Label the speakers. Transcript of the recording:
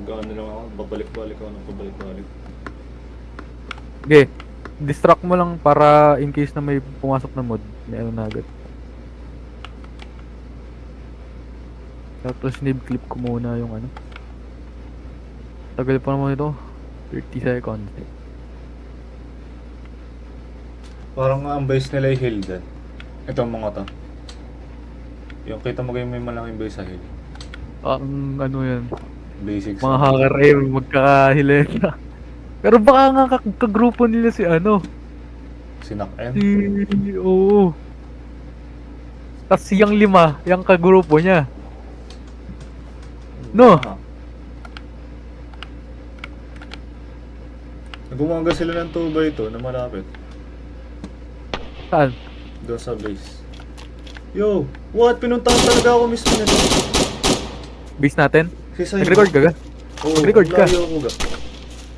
Speaker 1: Mag-ano lang ako, babalik-balik ako ng pabalik-balik.
Speaker 2: Okay. Distract mo lang para in case na may pumasok na mod, may ano na agad. Tapos clip ko muna yung ano. Tagal pa naman ito. 30 seconds.
Speaker 1: Parang nga ang base nila ay hill dyan. Ito ang mga to. Yung kita mo kayo may malaking base sa hill.
Speaker 2: Ang ano yan.
Speaker 1: Basics.
Speaker 2: Mga hacker eh, magkakahilera. Pero baka nga kagrupo nila si ano.
Speaker 1: Sinak N.
Speaker 2: Oo. Tas yung 5, yung kagrupo niya. No?
Speaker 1: Gumaga sila ng 2x2 na malapit.
Speaker 2: Saan?
Speaker 1: Doon sa base. Yo! What? Pinuntahan talaga ako mismo nito.
Speaker 2: Base natin?
Speaker 1: Kasi
Speaker 2: Nag-record ka ga?
Speaker 1: Oo,
Speaker 2: Nag-record ka?
Speaker 1: layo ako ga.